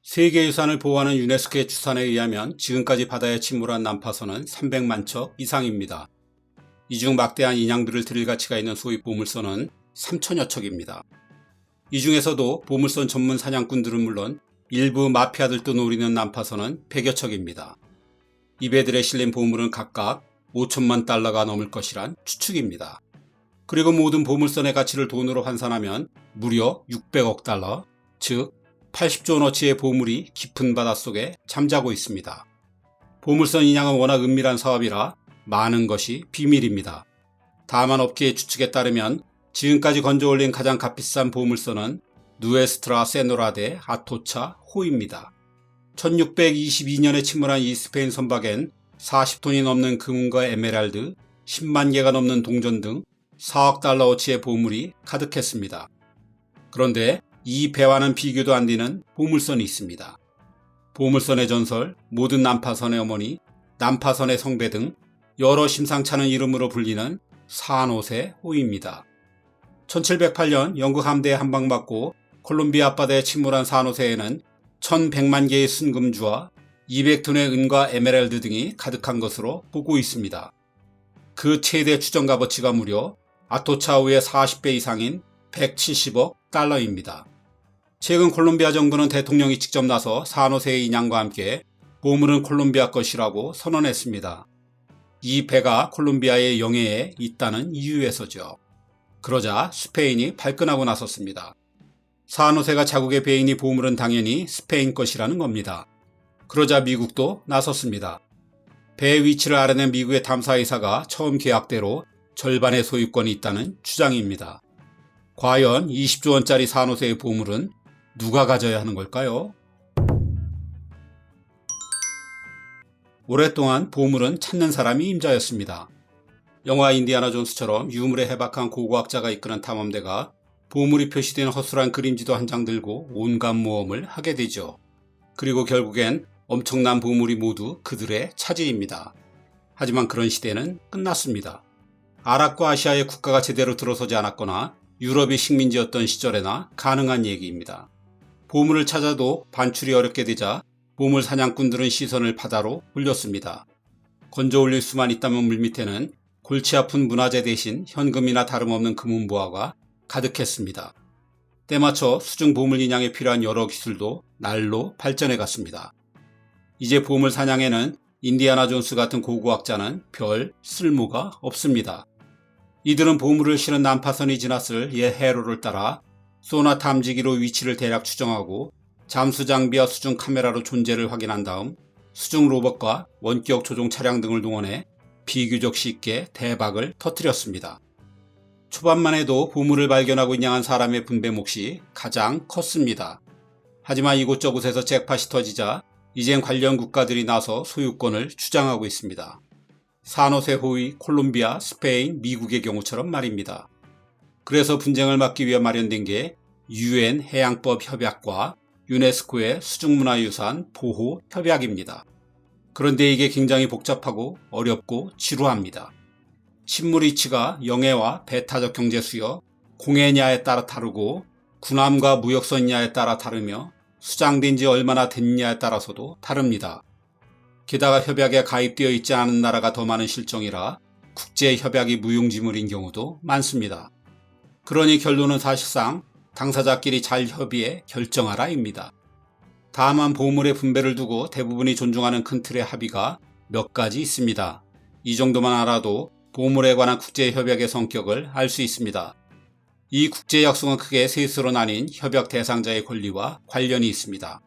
세계유산을 보호하는 유네스코의 추산에 의하면 지금까지 바다에 침몰한 난파선은 300만 척 이상입니다. 이 중 막대한 인양들을 들일 가치가 있는 소위 보물선은 3천여 척입니다. 이 중에서도 보물선 전문 사냥꾼들은 물론 일부 마피아들도 노리는 난파선은 100여 척입니다. 이 배들에 실린 보물은 각각 5천만 달러가 넘을 것이란 추측입니다. 그리고 모든 보물선의 가치를 돈으로 환산하면 무려 600억 달러, 즉 80조 원어치의 보물이 깊은 바닷속에 잠자고 있습니다. 보물선 인양은 워낙 은밀한 사업이라 많은 것이 비밀입니다. 다만 업계의 추측에 따르면 지금까지 건져 올린 가장 값비싼 보물선은 누에스트라 세노라 데 아토차 호입니다. 1622년에 침몰한 이 스페인 선박엔 40톤이 넘는 금과 에메랄드, 10만 개가 넘는 동전 등 4억 달러어치의 보물이 가득했습니다. 그런데 이 배와는 비교도 안 되는 보물선이 있습니다. 보물선의 전설, 모든 난파선의 어머니, 난파선의 성배 등 여러 심상찮은 이름으로 불리는 산호세 호입니다. 1708년 영국 함대에 한방맞고 콜롬비아 앞바다에 침몰한 산호세에는 1100만 개의 순금주와 200톤의 은과 에메랄드 등이 가득한 것으로 보고 있습니다. 그 최대 추정 값어치가 무려 아토차호의 40배 이상인 170억 달러입니다. 최근 콜롬비아 정부는 대통령이 직접 나서 산호세의 인양과 함께 보물은 콜롬비아 것이라고 선언했습니다. 이 배가 콜롬비아의 영해에 있다는 이유에서죠. 그러자 스페인이 발끈하고 나섰습니다. 산호세가 자국의 배이니 보물은 당연히 스페인 것이라는 겁니다. 그러자 미국도 나섰습니다. 배의 위치를 알아낸 미국의 탐사의사가 처음 계약대로 절반의 소유권이 있다는 주장입니다. 과연 20조 원짜리 산호세의 보물은 누가 가져야 하는 걸까요? 오랫동안 보물은 찾는 사람이 임자였습니다. 영화 인디아나 존스처럼 유물에 해박한 고고학자가 이끄는 탐험대가 보물이 표시된 허술한 그림지도 한 장 들고 온갖 모험을 하게 되죠. 그리고 결국엔 엄청난 보물이 모두 그들의 차지입니다. 하지만 그런 시대는 끝났습니다. 아랍과 아시아의 국가가 제대로 들어서지 않았거나 유럽이 식민지였던 시절에나 가능한 얘기입니다. 보물을 찾아도 반출이 어렵게 되자 보물 사냥꾼들은 시선을 바다로 돌렸습니다. 건져 올릴 수만 있다면 물밑에는 골치 아픈 문화재 대신 현금이나 다름없는 금은보화가 가득했습니다. 때맞춰 수중 보물 인양에 필요한 여러 기술도 날로 발전해 갔습니다. 이제 보물 사냥에는 인디아나 존스 같은 고고학자는 별 쓸모가 없습니다. 이들은 보물을 실은 난파선이 지났을 옛 해로를 따라 소나 탐지기로 위치를 대략 추정하고 잠수 장비와 수중 카메라로 존재를 확인한 다음 수중 로봇과 원격 조종 차량 등을 동원해 비교적 쉽게 대박을 터뜨렸습니다. 초반만 해도 보물을 발견하고 인양한 사람의 분배 몫이 가장 컸습니다. 하지만 이곳저곳에서 잭팟이 터지자 이젠 관련 국가들이 나서 소유권을 주장하고 있습니다. 산호세 호위 콜롬비아, 스페인, 미국의 경우처럼 말입니다. 그래서 분쟁을 막기 위해 마련된 게 UN 해양법 협약과 유네스코의 수중문화유산 보호 협약입니다. 그런데 이게 굉장히 복잡하고 어렵고 지루합니다. 식물 위치가 영해와 배타적 경제 수역, 공해냐에 따라 다르고 군함과 무역선냐에 따라 다르며 수장된 지 얼마나 됐냐에 따라서도 다릅니다. 게다가 협약에 가입되어 있지 않은 나라가 더 많은 실정이라 국제협약이 무용지물인 경우도 많습니다. 그러니 결론은 사실상 당사자끼리 잘 협의해 결정하라입니다. 다만 보물의 분배를 두고 대부분이 존중하는 큰 틀의 합의가 몇 가지 있습니다. 이 정도만 알아도 보물에 관한 국제협약의 성격을 알 수 있습니다. 이 국제약속은 크게 셋으로 나뉜 협약 대상자의 권리와 관련이 있습니다.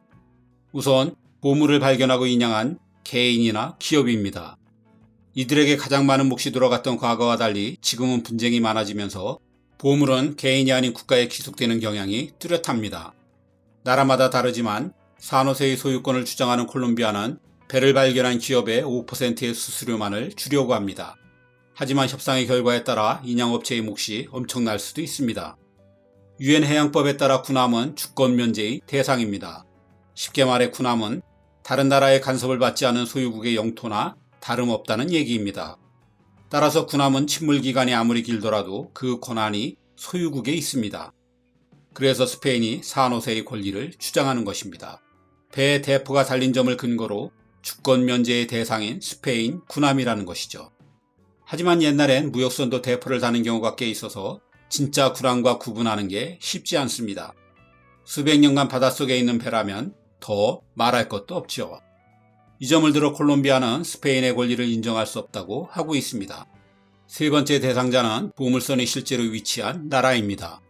우선 보물을 발견하고 인양한 개인이나 기업입니다. 이들에게 가장 많은 몫이 돌아갔던 과거와 달리 지금은 분쟁이 많아지면서 보물은 개인이 아닌 국가에 귀속되는 경향이 뚜렷합니다. 나라마다 다르지만 산호세의 소유권을 주장하는 콜롬비아는 배를 발견한 기업의 5%의 수수료만을 주려고 합니다. 하지만 협상의 결과에 따라 인양업체의 몫이 엄청날 수도 있습니다. 유엔 해양법에 따라 군함은 주권 면제의 대상입니다. 쉽게 말해 군함은 다른 나라의 간섭을 받지 않은 소유국의 영토나 다름없다는 얘기입니다. 따라서 군함은 침몰 기간이 아무리 길더라도 그 권한이 소유국에 있습니다. 그래서 스페인이 산호세의 권리를 주장하는 것입니다. 배에 대포가 달린 점을 근거로 주권 면제의 대상인 스페인 군함이라는 것이죠. 하지만 옛날엔 무역선도 대포를 다는 경우가 꽤 있어서 진짜 군함과 구분하는 게 쉽지 않습니다. 수백 년간 바닷속에 있는 배라면 더 말할 것도 없죠. 이 점을 들어 콜롬비아는 스페인의 권리를 인정할 수 없다고 하고 있습니다. 세 번째 대상자는 보물선이 실제로 위치한 나라입니다.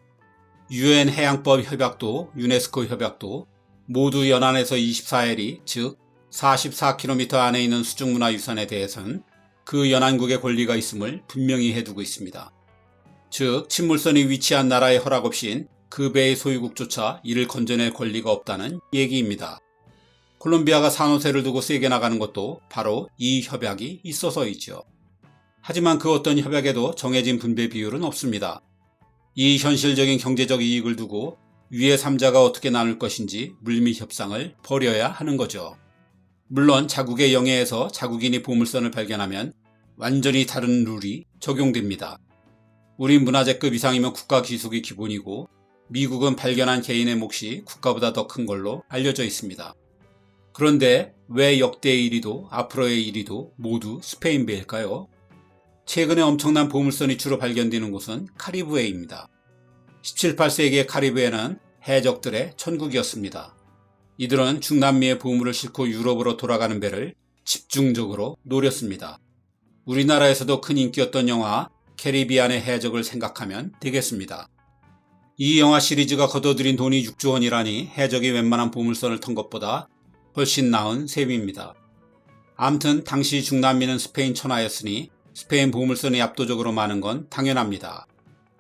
UN 해양법 협약도 유네스코 협약도 모두 연안에서 24해리 즉 44km 안에 있는 수중문화유산에 대해서는 그 연안국의 권리가 있음을 분명히 해두고 있습니다. 즉 침몰선이 위치한 나라의 허락 없인 그 배의 소유국조차 이를 건져낼 권리가 없다는 얘기입니다. 콜롬비아가 산호세를 두고 세게 나가는 것도 바로 이 협약이 있어서이죠. 하지만 그 어떤 협약에도 정해진 분배 비율은 없습니다. 이 현실적인 경제적 이익을 두고 위의 3자가 어떻게 나눌 것인지 물밑 협상을 벌여야 하는 거죠. 물론 자국의 영해에서 자국인이 보물선을 발견하면 완전히 다른 룰이 적용됩니다. 우린 문화재급 이상이면 국가 귀속이 기본이고 미국은 발견한 개인의 몫이 국가보다 더 큰 걸로 알려져 있습니다. 그런데 왜 역대의 1위도 앞으로의 1위도 모두 스페인 배일까요? 최근에 엄청난 보물선이 주로 발견되는 곳은 카리브해입니다. 17, 18세기의 카리브해는 해적들의 천국이었습니다. 이들은 중남미의 보물을 싣고 유럽으로 돌아가는 배를 집중적으로 노렸습니다. 우리나라에서도 큰 인기였던 영화 캐리비안의 해적을 생각하면 되겠습니다. 이 영화 시리즈가 거둬들인 돈이 6조 원이라니 해적이 웬만한 보물선을 턴 것보다 훨씬 나은 셈입니다. 암튼 당시 중남미는 스페인 천하였으니 스페인 보물선이 압도적으로 많은 건 당연합니다.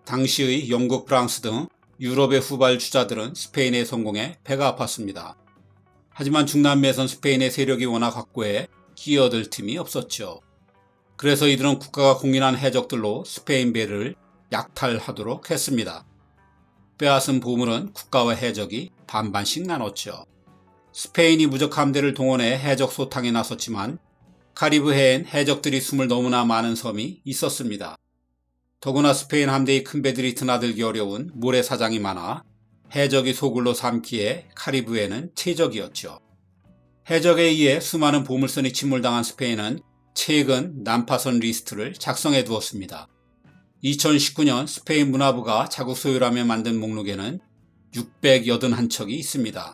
당시의 영국, 프랑스 등 유럽의 후발 주자들은 스페인의 성공에 배가 아팠습니다. 하지만 중남미에선 스페인의 세력이 워낙 확고해 끼어들 틈이 없었죠. 그래서 이들은 국가가 공인한 해적들로 스페인 배를 약탈하도록 했습니다. 빼앗은 보물은 국가와 해적이 반반씩 나눴죠. 스페인이 무적 함대를 동원해 해적 소탕에 나섰지만 카리브해엔 해적들이 숨을 너무나 많은 섬이 있었습니다. 더구나 스페인 함대의 큰 배들이 드나들기 어려운 모래사장이 많아 해적이 소굴로 삼기에 카리브해는 최적이었죠. 해적에 의해 수많은 보물선이 침몰당한 스페인은 최근 난파선 리스트를 작성해 두었습니다. 2019년 스페인 문화부가 자국 소유라며 만든 목록에는 681척이 있습니다.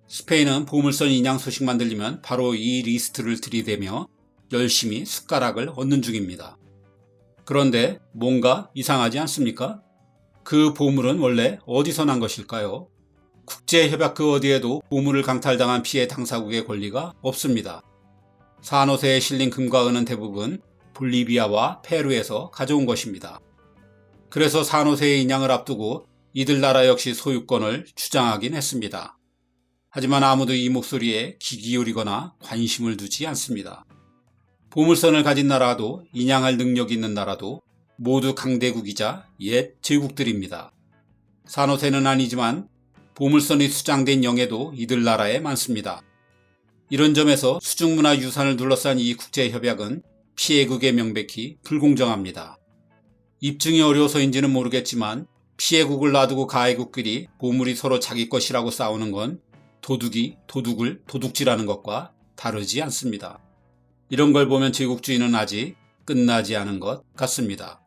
스페인은 보물선 인양 소식만 들리면 바로 이 리스트를 들이대며 열심히 숟가락을 얻는 중입니다. 그런데 뭔가 이상하지 않습니까? 그 보물은 원래 어디서 난 것일까요? 국제협약 그 어디에도 보물을 강탈당한 피해 당사국의 권리가 없습니다. 산호세에 실린 금과 은은 대부분 볼리비아와 페루에서 가져온 것입니다. 그래서 산호세의 인양을 앞두고 이들 나라 역시 소유권을 주장하긴 했습니다. 하지만 아무도 이 목소리에 귀 기울이거나 관심을 두지 않습니다. 보물선을 가진 나라도 인양할 능력이 있는 나라도 모두 강대국이자 옛 제국들입니다. 산호세는 아니지만 보물선이 수장된 영해도 이들 나라에 많습니다. 이런 점에서 수중문화유산을 둘러싼 이 국제협약은 피해국에 명백히 불공정합니다. 입증이 어려워서인지는 모르겠지만 피해국을 놔두고 가해국끼리 보물이 서로 자기 것이라고 싸우는 건 도둑이 도둑을 도둑질하는 것과 다르지 않습니다. 이런 걸 보면 제국주의는 아직 끝나지 않은 것 같습니다.